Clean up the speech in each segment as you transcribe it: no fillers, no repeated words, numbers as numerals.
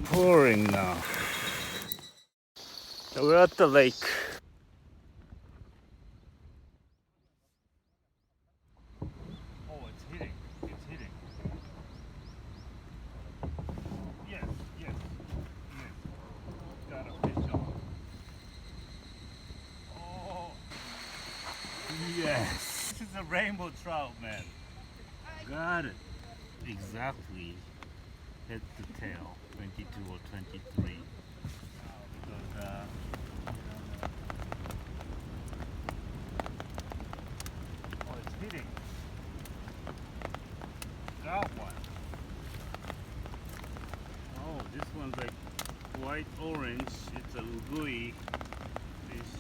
pouring now. So we're at the lake. Oh, it's hitting. It's hitting. Yes, yes, yes. Got a fish on. Oh, yes. This is a rainbow trout, man. Got it. Exactly. Head to tail. 22 or 23. Because, oh, it's hitting. Got one. Oh, this one's like white orange. It's a ugui fish.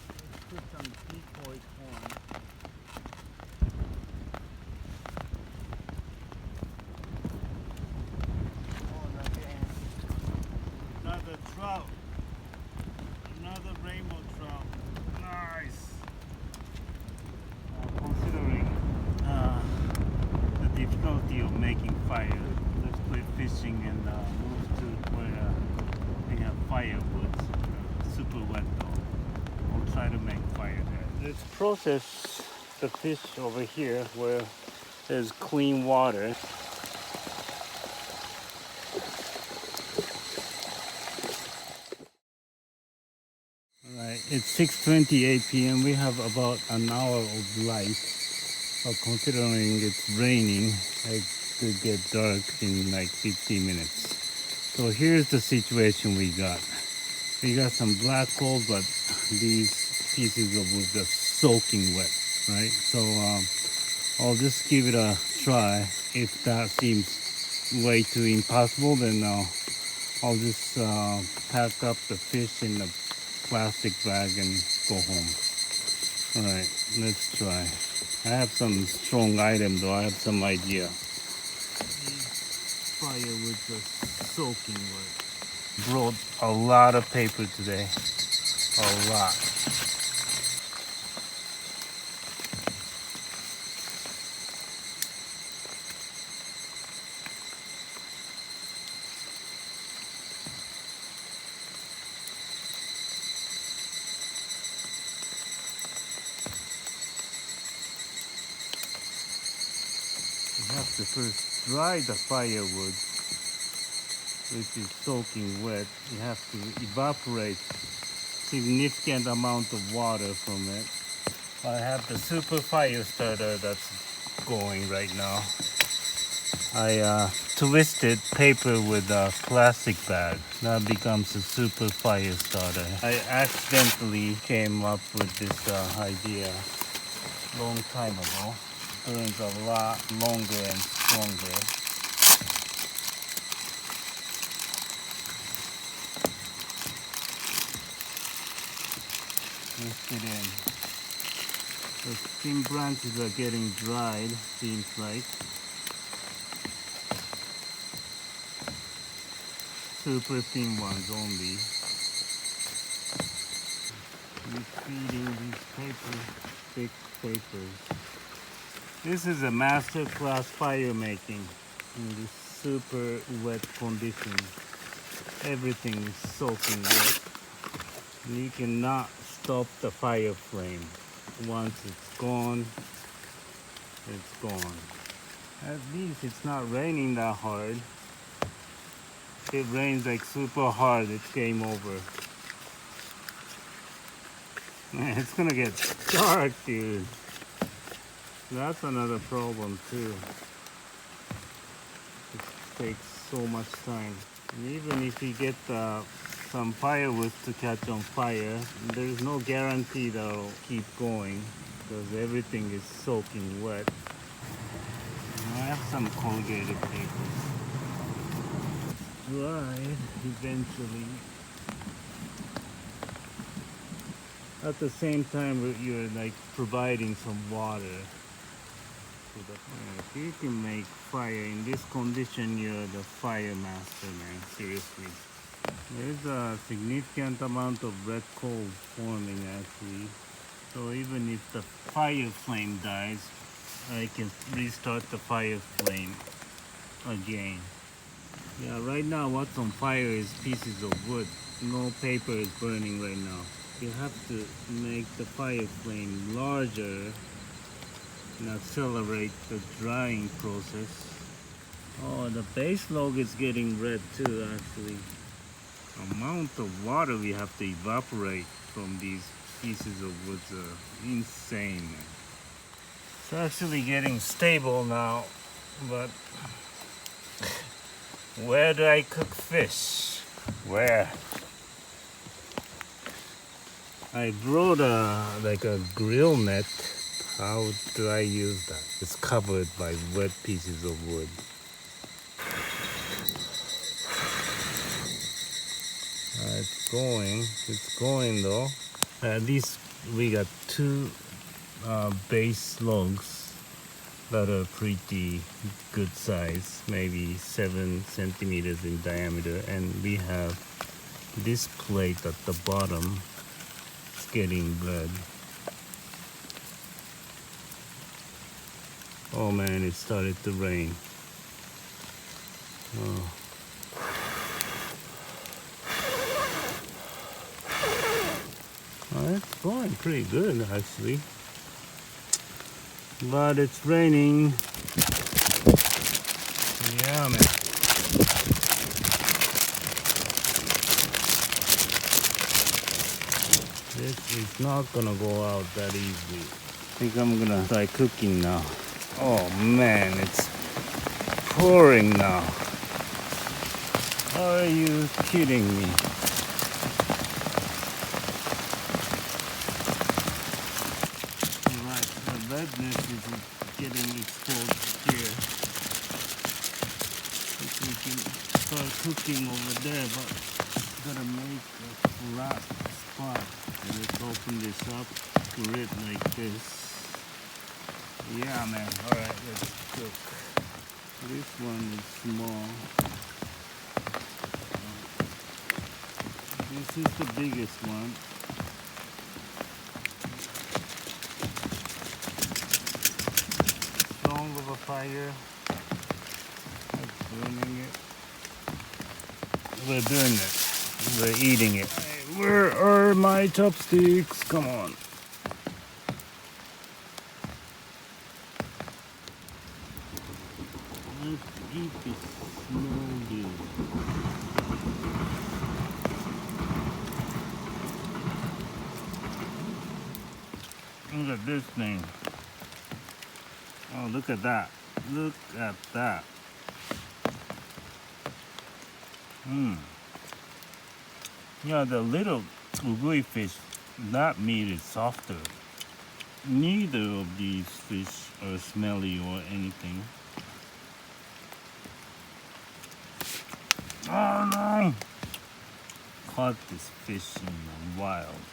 Let's put some decoy corn. Oh, again. Another trout. Another rainbow trout. Nice. Considering the difficulty of making fire, let's quit fishing and move to where we have firewood. Super wet though. We'll try to make fire there. Let's process the fish over here where there's clean water. Alright, it's 6:28 p.m. We have about an hour of light. But considering it's raining, it could get dark in like 15 minutes. So here's the situation we got. We got some black coal, but these pieces of wood are soaking wet, right? So I'll just give it a try. If that seems way too impossible, then I'll just pack up the fish in a plastic bag and go home. All right, let's try. I have some strong item though. I have some idea. Firewood are soaking wet. Brought a lot of paper today. A lot. You have to first dry the firewood, which is soaking wet. You have to evaporate significant amount of water from it. I have the super fire starter that's going right now. I twisted paper with a plastic bag. That becomes a super fire starter. I accidentally came up with this idea long time ago. Burns a lot longer and stronger. Twist it in. The thin branches are getting dried, seems like. Super thin ones only. Refeeding these paper, thick papers. This is a master class fire making in this super wet condition. Everything is soaking wet. And you cannot stop the fire flame. Once it's gone, it's gone. At least it's not raining that hard. If it rains like super hard, it's game over. Man, it's gonna get dark, dude. That's another problem too. It takes so much time. And even if you get some firewood to catch on fire, there's no guarantee that'll keep going because everything is soaking wet. And I have some corrugated papers. Dried eventually. At the same time, you're like providing some water. If you can make fire in this condition, you're the fire master, man. Seriously. There's a significant amount of red coal forming actually. So even if the fire flame dies, I can restart the fire flame again. Yeah, right now what's on fire is pieces of wood. No paper is burning right now. You have to make the fire flame larger and accelerate the drying process. Oh, the base log is getting red too, actually. Amount of water we have to evaporate from these pieces of wood are insane, man. It's actually getting stable now, but where do I cook fish? Where? I brought a grill net. How do I use that? It's covered by wet pieces of wood. It's going though. At least we got two base logs that are pretty good size, maybe 7 centimeters in diameter, and we have this plate at the bottom. It's getting red. Oh man, it started to rain. Oh. Oh, it's going pretty good actually, but it's raining. Yeah, man. This is not gonna go out that easy. I think I'm gonna try cooking now. Oh man, it's pouring now. Are you kidding me? Alright, the redness is getting exposed here. I think we can start cooking over there, but gotta make a flat spot. And let's open this up, grip like this. Yeah, man. Alright, let's cook. This one is small. This is the biggest one. Strong of a fire. That's burning it. We're doing it. We're eating it. Where are my chopsticks? Come on. Let's eat this slowly. Look at this thing. Oh, look at that. Look at that. Yeah, the little ugui fish, that meat is softer. Neither of these fish are smelly or anything. Oh no! Caught this fish in the wild.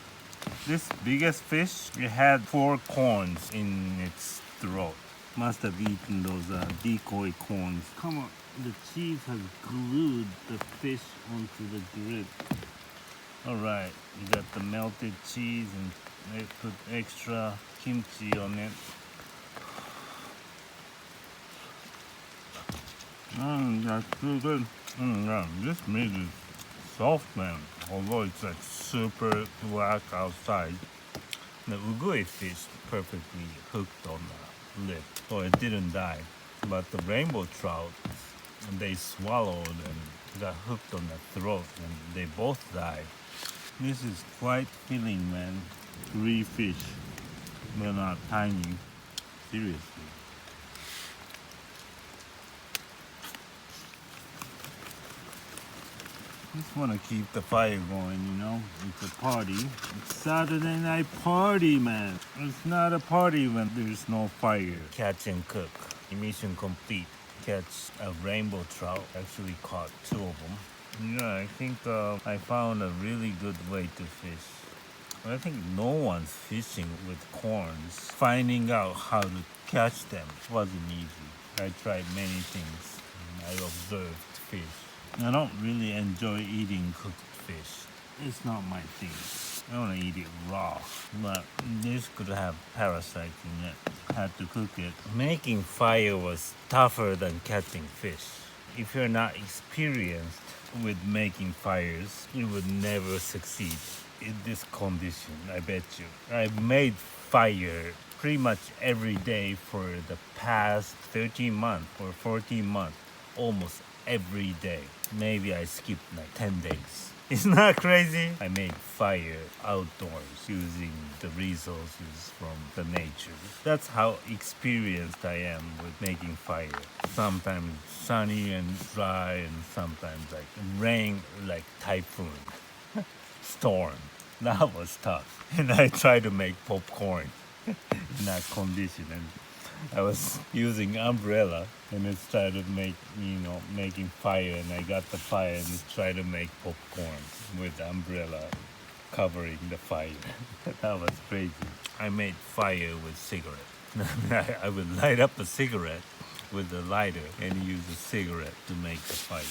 This biggest fish, it had 4 corns in its throat. Must have eaten those decoy corns. Come on, the cheese has glued the fish onto the grip. Alright, you got the melted cheese and they put extra kimchi on it. That's too good. Yeah, this meat is soft, man. Although it's like super black outside. The ugui fish perfectly hooked on the lip, so it didn't die. But the rainbow trout, they swallowed and got hooked on the throat, and they both died. This is quite filling, man. 3 fish. They're not tiny. Seriously. Just want to keep the fire going, you know. It's a party. It's Saturday night party, man. It's not a party when there's no fire. Catch and cook. Mission complete. Catch a rainbow trout. Actually caught 2 of them. Yeah, I think I found a really good way to fish. I think no one's fishing with corns. Finding out how to catch them wasn't easy. I tried many things. I observed fish. I don't really enjoy eating cooked fish. It's not my thing. I want to eat it raw. But this could have parasites in it. had to cook it. Making fire was tougher than catching fish. If you're not experienced with making fires, you would never succeed in this condition, I bet you. I've made fire pretty much every day for the past 13 months or 14 months, almost every day. Maybe I skipped like 10 days. Isn't that crazy? I made fire outdoors using the resources from the nature. That's how experienced I am with making fire. Sometimes sunny and dry, and sometimes like rain, like typhoon, storm. That was tough. And I tried to make popcorn in that condition, and I was using umbrella and it started making fire, and I got the fire and tried to make popcorn with the umbrella covering the fire. That was crazy. I made fire with cigarette. I would light up a cigarette with a lighter and use a cigarette to make the fire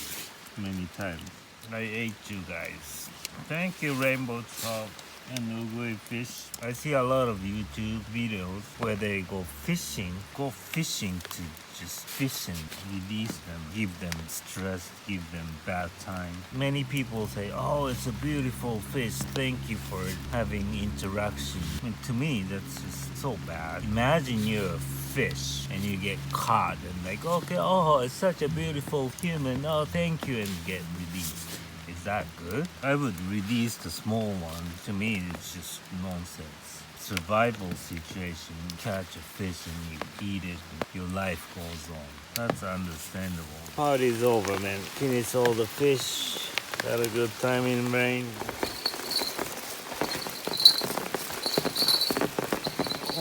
many times. I ate you guys. Thank you, Rainbow Trout and Uguay fish. I see a lot of YouTube videos where they go fishing to just fish and release them, give them stress, give them bad time. Many people say, oh, it's a beautiful fish, thank you for having interaction. And to me, that's just so bad. Imagine you're a fish and you get caught and like, okay, oh, it's such a beautiful human, oh, thank you, and get released. Is that good? I would release the small one. To me, it's just nonsense. Survival situation. You catch a fish and you eat it, and your life goes on. That's understandable. Party's over, man. Finished all the fish. Had a good time in rain.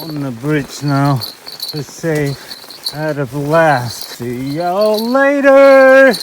On the bridge now. We're safe. Had a blast. See y'all later.